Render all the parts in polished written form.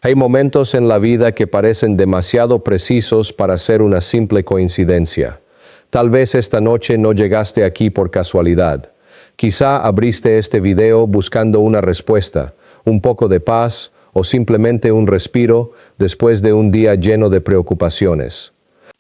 Hay momentos en la vida que parecen demasiado precisos para ser una simple coincidencia. Tal vez esta noche no llegaste aquí por casualidad. Quizá abriste este video buscando una respuesta, un poco de paz o simplemente un respiro después de un día lleno de preocupaciones.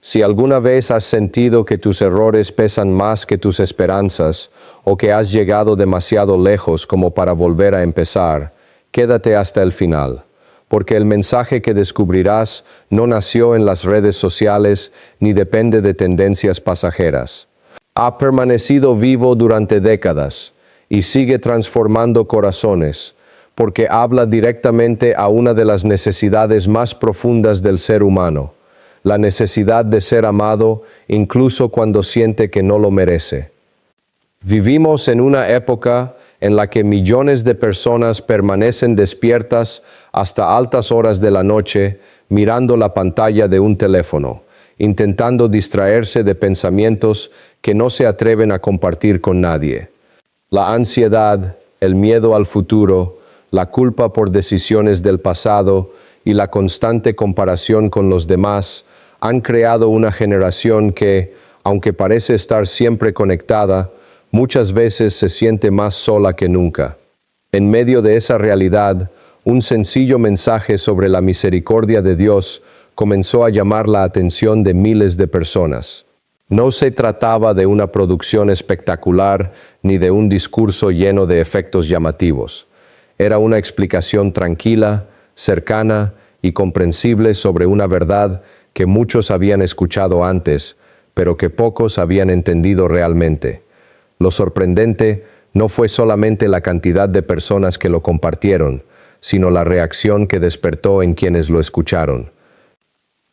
Si alguna vez has sentido que tus errores pesan más que tus esperanzas o que has llegado demasiado lejos como para volver a empezar, quédate hasta el final, porque el mensaje que descubrirás no nació en las redes sociales ni depende de tendencias pasajeras. Ha permanecido vivo durante décadas y sigue transformando corazones, porque habla directamente a una de las necesidades más profundas del ser humano, la necesidad de ser amado incluso cuando siente que no lo merece. Vivimos en una época en la que millones de personas permanecen despiertas hasta altas horas de la noche mirando la pantalla de un teléfono, intentando distraerse de pensamientos que no se atreven a compartir con nadie. La ansiedad, el miedo al futuro, la culpa por decisiones del pasado y la constante comparación con los demás han creado una generación que, aunque parece estar siempre conectada, muchas veces se siente más sola que nunca. En medio de esa realidad, un sencillo mensaje sobre la misericordia de Dios comenzó a llamar la atención de miles de personas. No se trataba de una producción espectacular ni de un discurso lleno de efectos llamativos. Era una explicación tranquila, cercana y comprensible sobre una verdad que muchos habían escuchado antes, pero que pocos habían entendido realmente. Lo sorprendente no fue solamente la cantidad de personas que lo compartieron, sino la reacción que despertó en quienes lo escucharon.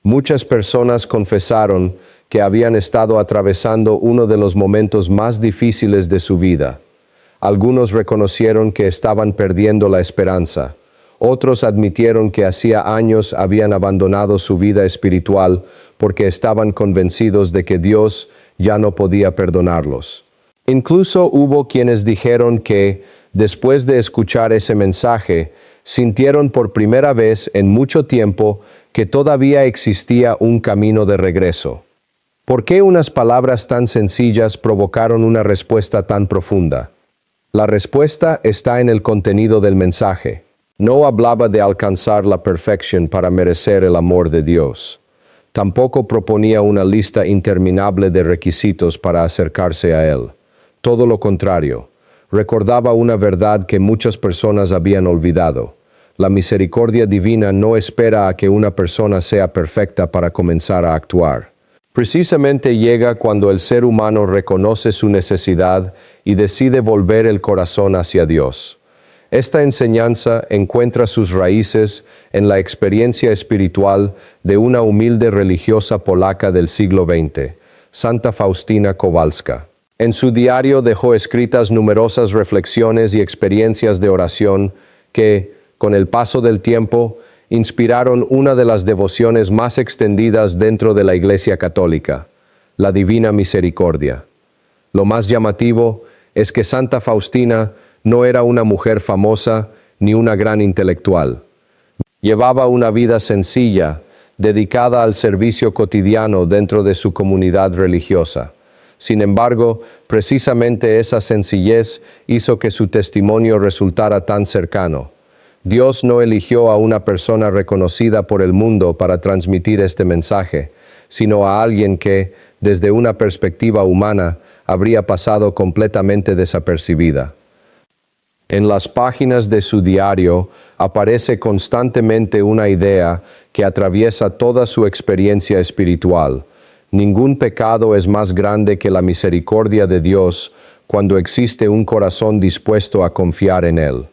Muchas personas confesaron que habían estado atravesando uno de los momentos más difíciles de su vida. Algunos reconocieron que estaban perdiendo la esperanza. Otros admitieron que hacía años habían abandonado su vida espiritual porque estaban convencidos de que Dios ya no podía perdonarlos. Incluso hubo quienes dijeron que, después de escuchar ese mensaje, sintieron por primera vez en mucho tiempo que todavía existía un camino de regreso. ¿Por qué unas palabras tan sencillas provocaron una respuesta tan profunda? La respuesta está en el contenido del mensaje. No hablaba de alcanzar la perfección para merecer el amor de Dios. Tampoco proponía una lista interminable de requisitos para acercarse a Él. Todo lo contrario, recordaba una verdad que muchas personas habían olvidado. La misericordia divina no espera a que una persona sea perfecta para comenzar a actuar. Precisamente llega cuando el ser humano reconoce su necesidad y decide volver el corazón hacia Dios. Esta enseñanza encuentra sus raíces en la experiencia espiritual de una humilde religiosa polaca del siglo XX, Santa Faustina Kowalska. En su diario dejó escritas numerosas reflexiones y experiencias de oración que, con el paso del tiempo, inspiraron una de las devociones más extendidas dentro de la Iglesia Católica, la Divina Misericordia. Lo más llamativo es que Santa Faustina no era una mujer famosa ni una gran intelectual. Llevaba una vida sencilla, dedicada al servicio cotidiano dentro de su comunidad religiosa. Sin embargo, precisamente esa sencillez hizo que su testimonio resultara tan cercano. Dios no eligió a una persona reconocida por el mundo para transmitir este mensaje, sino a alguien que, desde una perspectiva humana, habría pasado completamente desapercibida. En las páginas de su diario aparece constantemente una idea que atraviesa toda su experiencia espiritual. Ningún pecado es más grande que la misericordia de Dios cuando existe un corazón dispuesto a confiar en Él.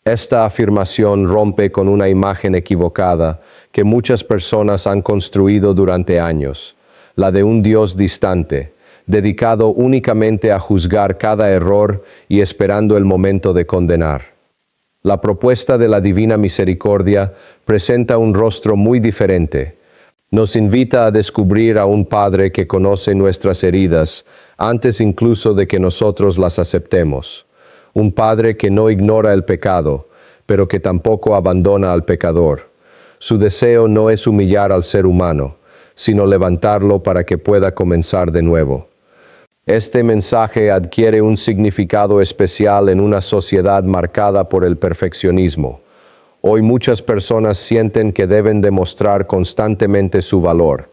Esta afirmación rompe con una imagen equivocada que muchas personas han construido durante años, la de un Dios distante, dedicado únicamente a juzgar cada error y esperando el momento de condenar. La propuesta de la Divina Misericordia presenta un rostro muy diferente. Nos invita a descubrir a un Padre que conoce nuestras heridas antes incluso de que nosotros las aceptemos. Un Padre que no ignora el pecado, pero que tampoco abandona al pecador. Su deseo no es humillar al ser humano, sino levantarlo para que pueda comenzar de nuevo. Este mensaje adquiere un significado especial en una sociedad marcada por el perfeccionismo. Hoy muchas personas sienten que deben demostrar constantemente su valor.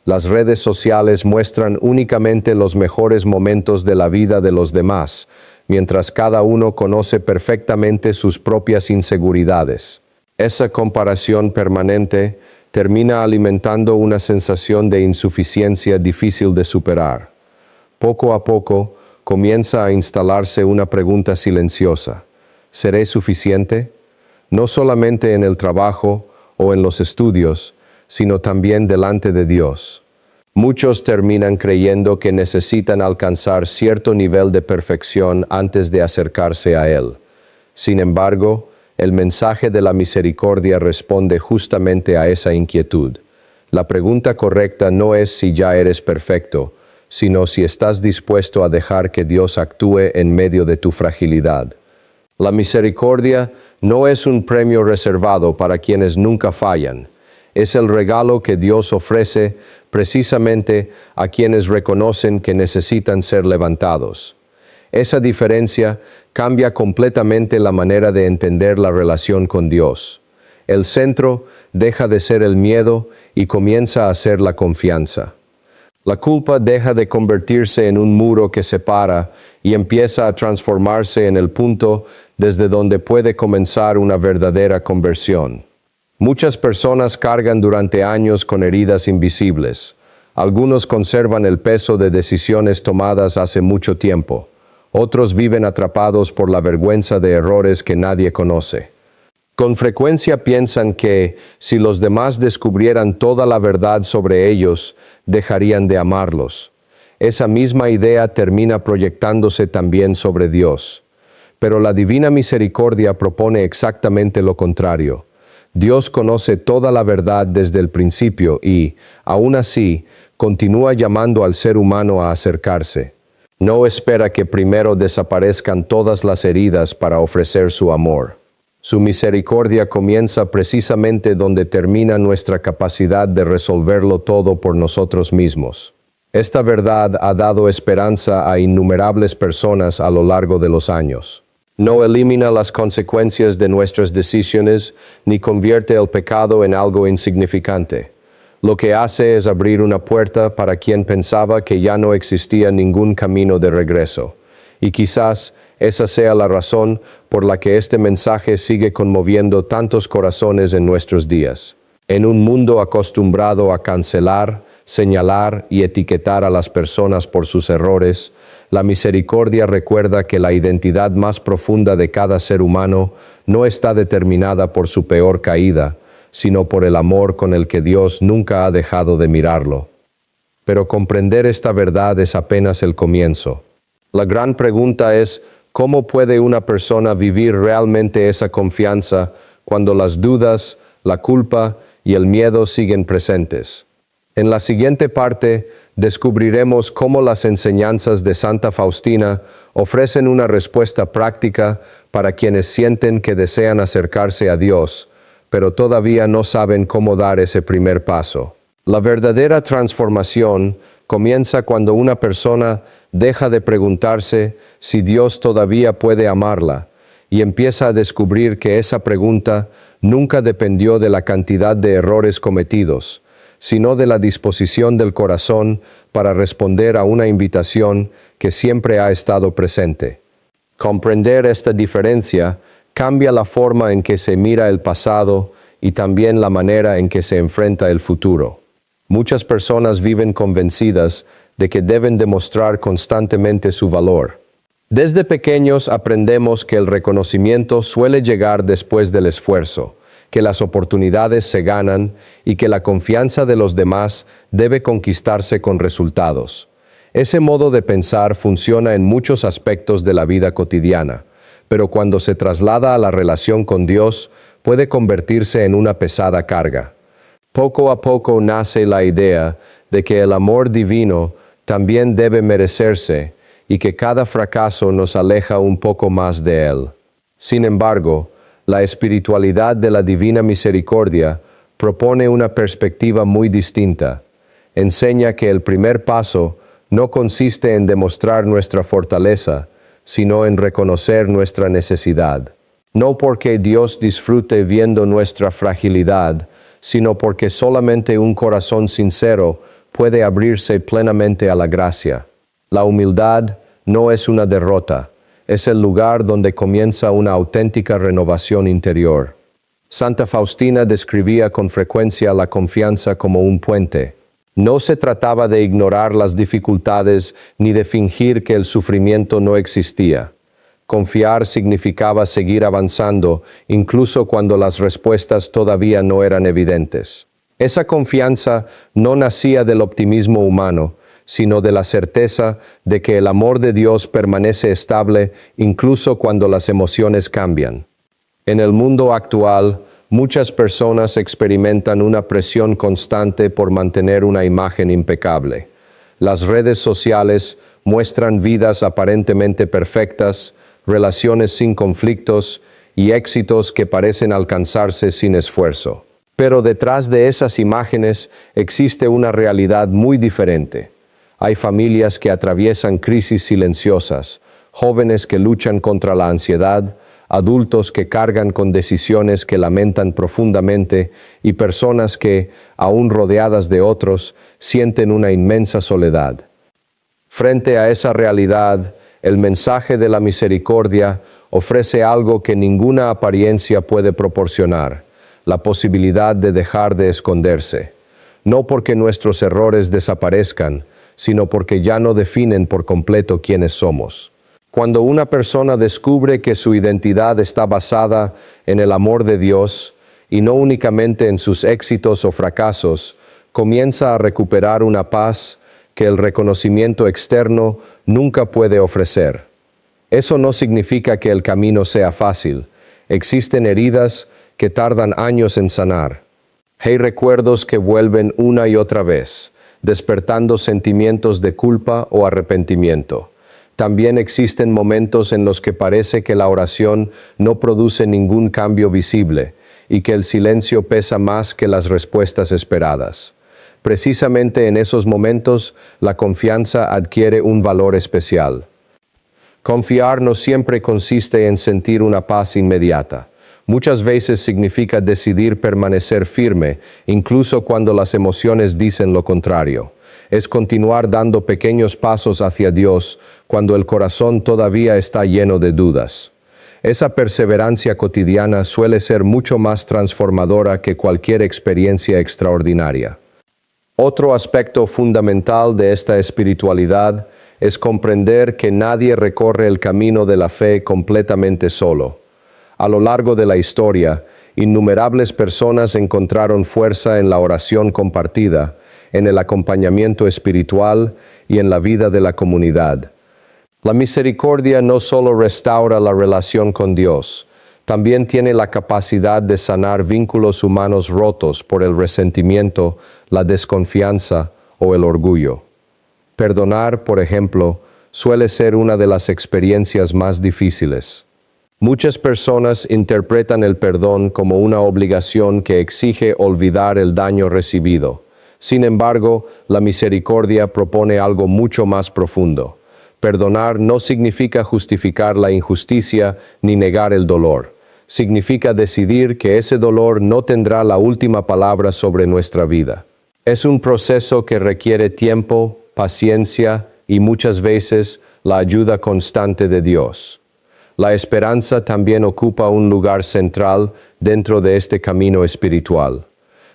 Las redes sociales muestran únicamente los mejores momentos de la vida de los demás, mientras cada uno conoce perfectamente sus propias inseguridades. Esa comparación permanente termina alimentando una sensación de insuficiencia difícil de superar. Poco a poco comienza a instalarse una pregunta silenciosa: ¿seré suficiente? No solamente en el trabajo o en los estudios, sino también delante de Dios. Muchos terminan creyendo que necesitan alcanzar cierto nivel de perfección antes de acercarse a Él. Sin embargo, el mensaje de la misericordia responde justamente a esa inquietud. La pregunta correcta no es si ya eres perfecto, sino si estás dispuesto a dejar que Dios actúe en medio de tu fragilidad. La misericordia no es un premio reservado para quienes nunca fallan. Es el regalo que Dios ofrece precisamente a quienes reconocen que necesitan ser levantados. Esa diferencia cambia completamente la manera de entender la relación con Dios. El centro deja de ser el miedo y comienza a ser la confianza. La culpa deja de convertirse en un muro que separa y empieza a transformarse en el punto desde donde puede comenzar una verdadera conversión. Muchas personas cargan durante años con heridas invisibles. Algunos conservan el peso de decisiones tomadas hace mucho tiempo. Otros viven atrapados por la vergüenza de errores que nadie conoce. Con frecuencia piensan que, si los demás descubrieran toda la verdad sobre ellos, dejarían de amarlos. Esa misma idea termina proyectándose también sobre Dios. Pero la divina misericordia propone exactamente lo contrario. Dios conoce toda la verdad desde el principio y, aún así, continúa llamando al ser humano a acercarse. No espera que primero desaparezcan todas las heridas para ofrecer su amor. Su misericordia comienza precisamente donde termina nuestra capacidad de resolverlo todo por nosotros mismos. Esta verdad ha dado esperanza a innumerables personas a lo largo de los años. No elimina las consecuencias de nuestras decisiones ni convierte el pecado en algo insignificante. Lo que hace es abrir una puerta para quien pensaba que ya no existía ningún camino de regreso. Y quizás esa sea la razón por la que este mensaje sigue conmoviendo tantos corazones en nuestros días. En un mundo acostumbrado a cancelar, señalar y etiquetar a las personas por sus errores, la misericordia recuerda que la identidad más profunda de cada ser humano no está determinada por su peor caída, sino por el amor con el que Dios nunca ha dejado de mirarlo. Pero comprender esta verdad es apenas el comienzo. La gran pregunta es: ¿cómo puede una persona vivir realmente esa confianza cuando las dudas, la culpa y el miedo siguen presentes? En la siguiente parte, descubriremos cómo las enseñanzas de Santa Faustina ofrecen una respuesta práctica para quienes sienten que desean acercarse a Dios, pero todavía no saben cómo dar ese primer paso. La verdadera transformación comienza cuando una persona deja de preguntarse si Dios todavía puede amarla y empieza a descubrir que esa pregunta nunca dependió de la cantidad de errores cometidos, sino de la disposición del corazón para responder a una invitación que siempre ha estado presente. Comprender esta diferencia cambia la forma en que se mira el pasado y también la manera en que se enfrenta el futuro. Muchas personas viven convencidas de que deben demostrar constantemente su valor. Desde pequeños aprendemos que el reconocimiento suele llegar después del esfuerzo, que las oportunidades se ganan y que la confianza de los demás debe conquistarse con resultados. Ese modo de pensar funciona en muchos aspectos de la vida cotidiana, pero cuando se traslada a la relación con Dios, puede convertirse en una pesada carga. Poco a poco nace la idea de que el amor divino también debe merecerse y que cada fracaso nos aleja un poco más de Él. Sin embargo, la espiritualidad de la Divina Misericordia propone una perspectiva muy distinta. Enseña que el primer paso no consiste en demostrar nuestra fortaleza, sino en reconocer nuestra necesidad. No porque Dios disfrute viendo nuestra fragilidad, sino porque solamente un corazón sincero puede abrirse plenamente a la gracia. La humildad no es una derrota, es el lugar donde comienza una auténtica renovación interior. Santa Faustina describía con frecuencia la confianza como un puente. No se trataba de ignorar las dificultades ni de fingir que el sufrimiento no existía. Confiar significaba seguir avanzando, incluso cuando las respuestas todavía no eran evidentes. Esa confianza no nacía del optimismo humano, sino de la certeza de que el amor de Dios permanece estable incluso cuando las emociones cambian. En el mundo actual, muchas personas experimentan una presión constante por mantener una imagen impecable. Las redes sociales muestran vidas aparentemente perfectas, relaciones sin conflictos y éxitos que parecen alcanzarse sin esfuerzo. Pero detrás de esas imágenes existe una realidad muy diferente. Hay familias que atraviesan crisis silenciosas, jóvenes que luchan contra la ansiedad, adultos que cargan con decisiones que lamentan profundamente y personas que, aún rodeadas de otros, sienten una inmensa soledad. Frente a esa realidad, el mensaje de la misericordia ofrece algo que ninguna apariencia puede proporcionar: la posibilidad de dejar de esconderse. No porque nuestros errores desaparezcan, sino porque ya no definen por completo quiénes somos. Cuando una persona descubre que su identidad está basada en el amor de Dios y no únicamente en sus éxitos o fracasos, comienza a recuperar una paz que el reconocimiento externo nunca puede ofrecer. Eso no significa que el camino sea fácil. Existen heridas que tardan años en sanar. Hay recuerdos que vuelven una y otra vez, despertando sentimientos de culpa o arrepentimiento. También existen momentos en los que parece que la oración no produce ningún cambio visible y que el silencio pesa más que las respuestas esperadas. Precisamente en esos momentos, la confianza adquiere un valor especial. Confiar no siempre consiste en sentir una paz inmediata. Muchas veces significa decidir permanecer firme, incluso cuando las emociones dicen lo contrario. Es continuar dando pequeños pasos hacia Dios cuando el corazón todavía está lleno de dudas. Esa perseverancia cotidiana suele ser mucho más transformadora que cualquier experiencia extraordinaria. Otro aspecto fundamental de esta espiritualidad es comprender que nadie recorre el camino de la fe completamente solo. A lo largo de la historia, innumerables personas encontraron fuerza en la oración compartida, en el acompañamiento espiritual y en la vida de la comunidad. La misericordia no solo restaura la relación con Dios, también tiene la capacidad de sanar vínculos humanos rotos por el resentimiento, la desconfianza o el orgullo. Perdonar, por ejemplo, suele ser una de las experiencias más difíciles. Muchas personas interpretan el perdón como una obligación que exige olvidar el daño recibido. Sin embargo, la misericordia propone algo mucho más profundo. Perdonar no significa justificar la injusticia ni negar el dolor. Significa decidir que ese dolor no tendrá la última palabra sobre nuestra vida. Es un proceso que requiere tiempo, paciencia y muchas veces la ayuda constante de Dios. La esperanza también ocupa un lugar central dentro de este camino espiritual.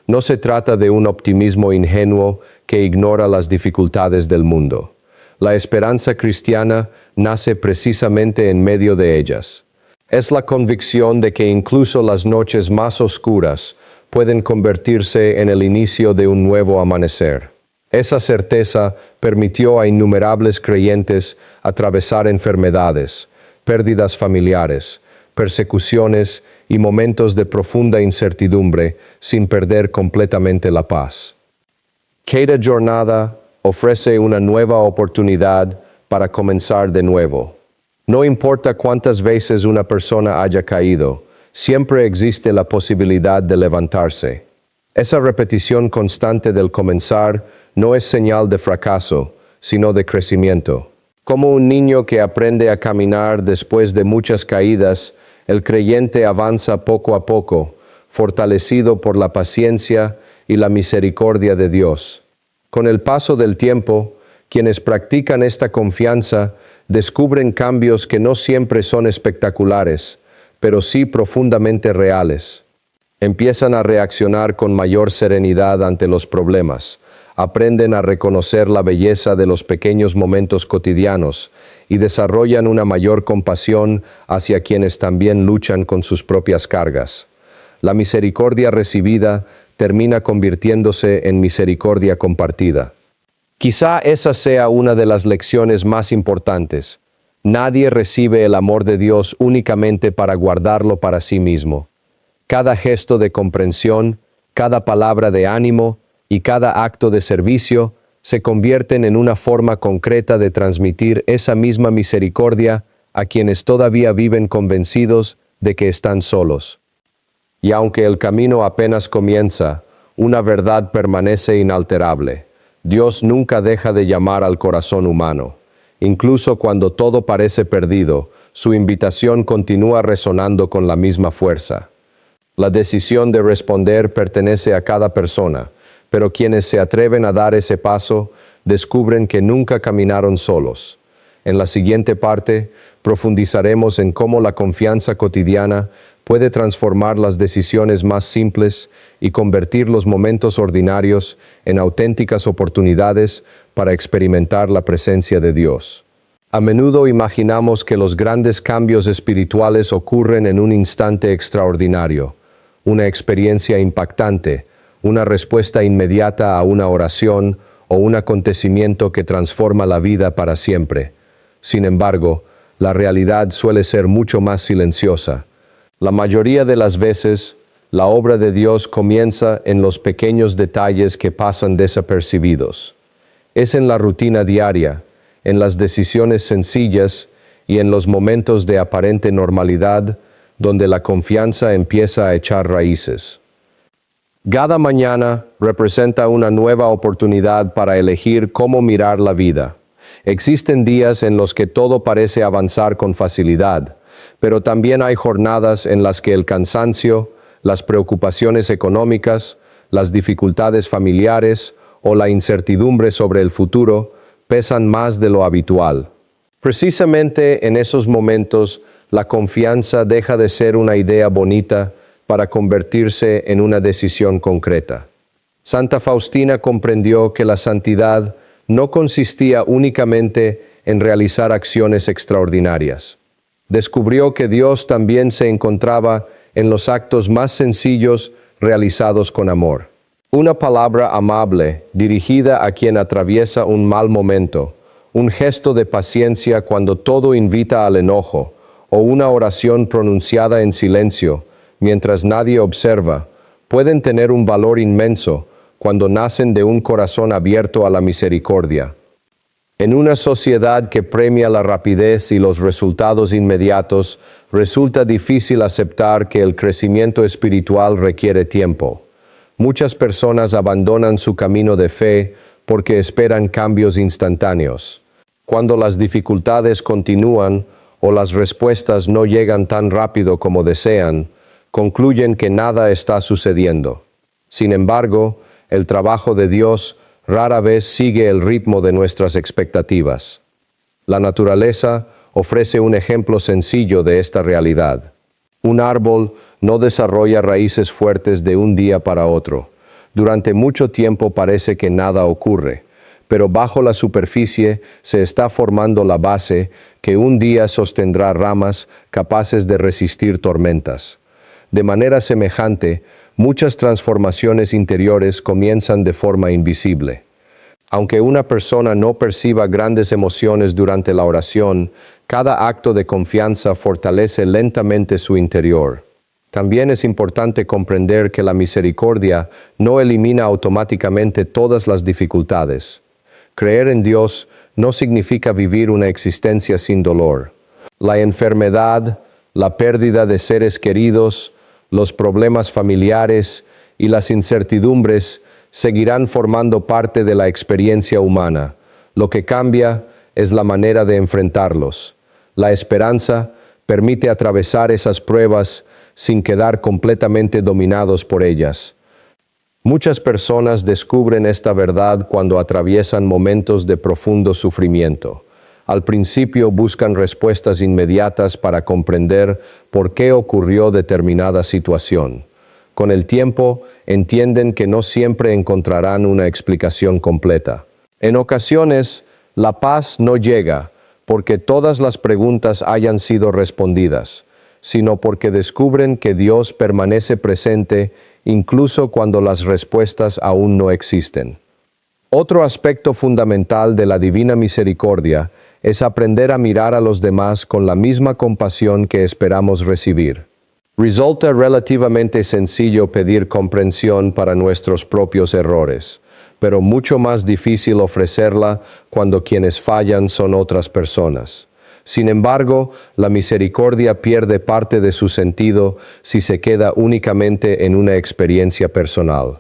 No se trata de un optimismo ingenuo que ignora las dificultades del mundo. La esperanza cristiana nace precisamente en medio de ellas. Es la convicción de que incluso las noches más oscuras pueden convertirse en el inicio de un nuevo amanecer. Esa certeza permitió a innumerables creyentes atravesar enfermedades, pérdidas familiares, persecuciones y momentos de profunda incertidumbre sin perder completamente la paz. Cada jornada ofrece una nueva oportunidad para comenzar de nuevo. No importa cuántas veces una persona haya caído, siempre existe la posibilidad de levantarse. Esa repetición constante del comenzar no es señal de fracaso, sino de crecimiento. Como un niño que aprende a caminar después de muchas caídas, el creyente avanza poco a poco, fortalecido por la paciencia y la misericordia de Dios. Con el paso del tiempo, quienes practican esta confianza descubren cambios que no siempre son espectaculares, pero sí profundamente reales. Empiezan a reaccionar con mayor serenidad ante los problemas, aprenden a reconocer la belleza de los pequeños momentos cotidianos y desarrollan una mayor compasión hacia quienes también luchan con sus propias cargas. La misericordia recibida termina convirtiéndose en misericordia compartida. Quizá esa sea una de las lecciones más importantes. Nadie recibe el amor de Dios únicamente para guardarlo para sí mismo. Cada gesto de comprensión, cada palabra de ánimo y cada acto de servicio se convierten en una forma concreta de transmitir esa misma misericordia a quienes todavía viven convencidos de que están solos. Y aunque el camino apenas comienza, una verdad permanece inalterable. Dios nunca deja de llamar al corazón humano. Incluso cuando todo parece perdido, su invitación continúa resonando con la misma fuerza. La decisión de responder pertenece a cada persona, pero quienes se atreven a dar ese paso descubren que nunca caminaron solos. En la siguiente parte, profundizaremos en cómo la confianza cotidiana puede transformar las decisiones más simples y convertir los momentos ordinarios en auténticas oportunidades para experimentar la presencia de Dios. A menudo imaginamos que los grandes cambios espirituales ocurren en un instante extraordinario, una experiencia impactante, una respuesta inmediata a una oración o un acontecimiento que transforma la vida para siempre. Sin embargo, la realidad suele ser mucho más silenciosa. La mayoría de las veces, la obra de Dios comienza en los pequeños detalles que pasan desapercibidos. Es en la rutina diaria, en las decisiones sencillas y en los momentos de aparente normalidad donde la confianza empieza a echar raíces. Cada mañana representa una nueva oportunidad para elegir cómo mirar la vida. Existen días en los que todo parece avanzar con facilidad, pero también hay jornadas en las que el cansancio, las preocupaciones económicas, las dificultades familiares o la incertidumbre sobre el futuro pesan más de lo habitual. Precisamente en esos momentos, la confianza deja de ser una idea bonita para convertirse en una decisión concreta. Santa Faustina comprendió que la santidad no consistía únicamente en realizar acciones extraordinarias. Descubrió que Dios también se encontraba en los actos más sencillos realizados con amor. Una palabra amable dirigida a quien atraviesa un mal momento, un gesto de paciencia cuando todo invita al enojo, o una oración pronunciada en silencio, mientras nadie observa, pueden tener un valor inmenso cuando nacen de un corazón abierto a la misericordia. En una sociedad que premia la rapidez y los resultados inmediatos, resulta difícil aceptar que el crecimiento espiritual requiere tiempo. Muchas personas abandonan su camino de fe porque esperan cambios instantáneos. Cuando las dificultades continúan o las respuestas no llegan tan rápido como desean, concluyen que nada está sucediendo. Sin embargo, el trabajo de Dios rara vez sigue el ritmo de nuestras expectativas. La naturaleza ofrece un ejemplo sencillo de esta realidad. Un árbol no desarrolla raíces fuertes de un día para otro. Durante mucho tiempo parece que nada ocurre, pero bajo la superficie se está formando la base que un día sostendrá ramas capaces de resistir tormentas. De manera semejante, muchas transformaciones interiores comienzan de forma invisible. Aunque una persona no perciba grandes emociones durante la oración, cada acto de confianza fortalece lentamente su interior. También es importante comprender que la misericordia no elimina automáticamente todas las dificultades. Creer en Dios no significa vivir una existencia sin dolor. La enfermedad, la pérdida de seres queridos, los problemas familiares y las incertidumbres seguirán formando parte de la experiencia humana. Lo que cambia es la manera de enfrentarlos. La esperanza permite atravesar esas pruebas sin quedar completamente dominados por ellas. Muchas personas descubren esta verdad cuando atraviesan momentos de profundo sufrimiento. Al principio buscan respuestas inmediatas para comprender por qué ocurrió determinada situación. Con el tiempo, entienden que no siempre encontrarán una explicación completa. En ocasiones, la paz no llega porque todas las preguntas hayan sido respondidas, sino porque descubren que Dios permanece presente incluso cuando las respuestas aún no existen. Otro aspecto fundamental de la divina misericordia es aprender a mirar a los demás con la misma compasión que esperamos recibir. Resulta relativamente sencillo pedir comprensión para nuestros propios errores, pero mucho más difícil ofrecerla cuando quienes fallan son otras personas. Sin embargo, la misericordia pierde parte de su sentido si se queda únicamente en una experiencia personal.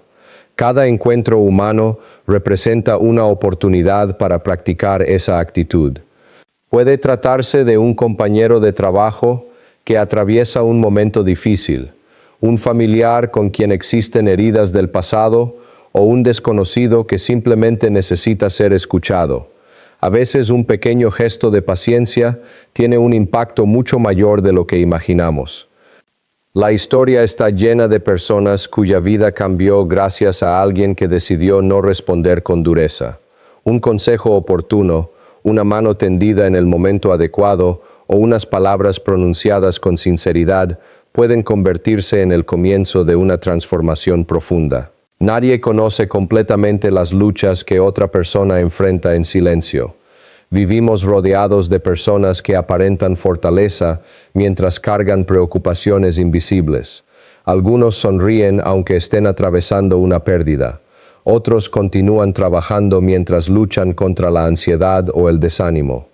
Cada encuentro humano representa una oportunidad para practicar esa actitud. Puede tratarse de un compañero de trabajo que atraviesa un momento difícil, un familiar con quien existen heridas del pasado o un desconocido que simplemente necesita ser escuchado. A veces un pequeño gesto de paciencia tiene un impacto mucho mayor de lo que imaginamos. La historia está llena de personas cuya vida cambió gracias a alguien que decidió no responder con dureza. Un consejo oportuno, una mano tendida en el momento adecuado o unas palabras pronunciadas con sinceridad pueden convertirse en el comienzo de una transformación profunda. Nadie conoce completamente las luchas que otra persona enfrenta en silencio. Vivimos rodeados de personas que aparentan fortaleza mientras cargan preocupaciones invisibles. Algunos sonríen aunque estén atravesando una pérdida. Otros continúan trabajando mientras luchan contra la ansiedad o el desánimo.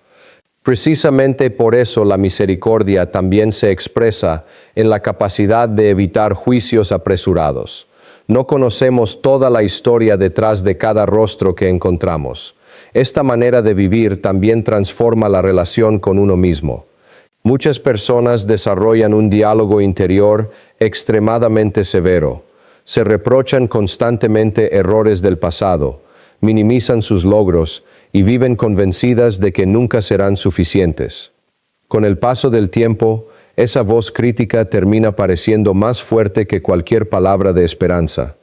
Precisamente por eso la misericordia también se expresa en la capacidad de evitar juicios apresurados. No conocemos toda la historia detrás de cada rostro que encontramos. Esta manera de vivir también transforma la relación con uno mismo. Muchas personas desarrollan un diálogo interior extremadamente severo. Se reprochan constantemente errores del pasado, minimizan sus logros y viven convencidas de que nunca serán suficientes. Con el paso del tiempo, esa voz crítica termina pareciendo más fuerte que cualquier palabra de esperanza.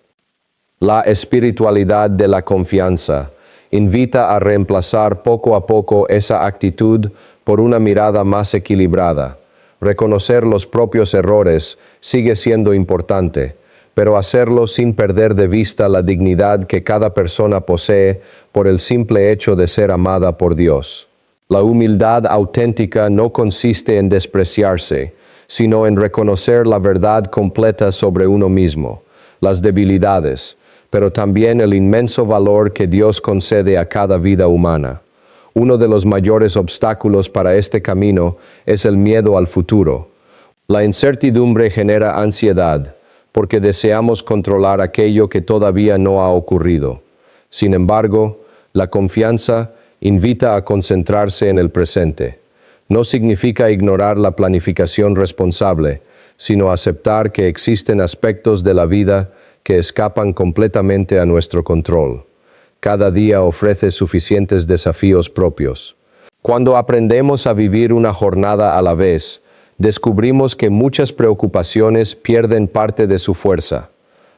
La espiritualidad de la confianza invita a reemplazar poco a poco esa actitud por una mirada más equilibrada. Reconocer los propios errores sigue siendo importante, pero hacerlo sin perder de vista la dignidad que cada persona posee por el simple hecho de ser amada por Dios. La humildad auténtica no consiste en despreciarse, sino en reconocer la verdad completa sobre uno mismo, las debilidades, pero también el inmenso valor que Dios concede a cada vida humana. Uno de los mayores obstáculos para este camino es el miedo al futuro. La incertidumbre genera ansiedad, porque deseamos controlar aquello que todavía no ha ocurrido. Sin embargo, la confianza invita a concentrarse en el presente. No significa ignorar la planificación responsable, sino aceptar que existen aspectos de la vida que escapan completamente a nuestro control. Cada día ofrece suficientes desafíos propios. Cuando aprendemos a vivir una jornada a la vez, descubrimos que muchas preocupaciones pierden parte de su fuerza.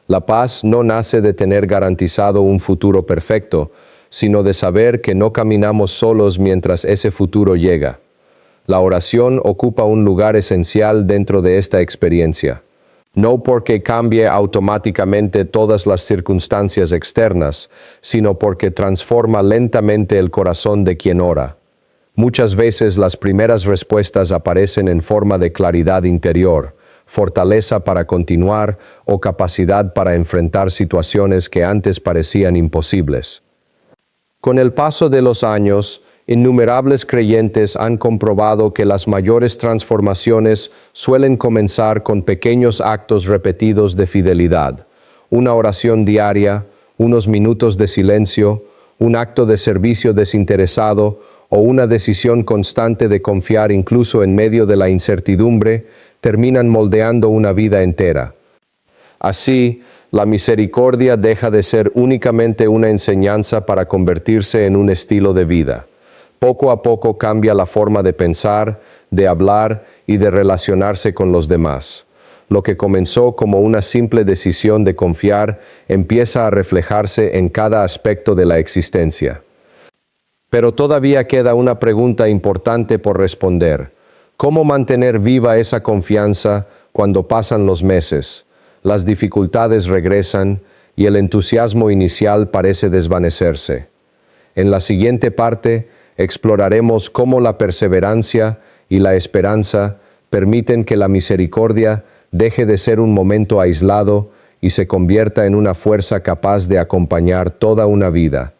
La paz no nace de tener garantizado un futuro perfecto, sino de saber que no caminamos solos mientras ese futuro llega. La oración ocupa un lugar esencial dentro de esta experiencia. No porque cambie automáticamente todas las circunstancias externas, sino porque transforma lentamente el corazón de quien ora. Muchas veces las primeras respuestas aparecen en forma de claridad interior, fortaleza para continuar o capacidad para enfrentar situaciones que antes parecían imposibles. Con el paso de los años, innumerables creyentes han comprobado que las mayores transformaciones suelen comenzar con pequeños actos repetidos de fidelidad. una oración diaria, unos minutos de silencio, un acto de servicio desinteresado o una decisión constante de confiar incluso en medio de la incertidumbre, terminan moldeando una vida entera. Así, la misericordia deja de ser únicamente una enseñanza para convertirse en un estilo de vida. Poco a poco cambia la forma de pensar, de hablar y de relacionarse con los demás. Lo que comenzó como una simple decisión de confiar empieza a reflejarse en cada aspecto de la existencia. Pero todavía queda una pregunta importante por responder. ¿Cómo mantener viva esa confianza cuando pasan los meses, las dificultades regresan y el entusiasmo inicial parece desvanecerse? En la siguiente parte exploraremos cómo la perseverancia y la esperanza permiten que la misericordia deje de ser un momento aislado y se convierta en una fuerza capaz de acompañar toda una vida.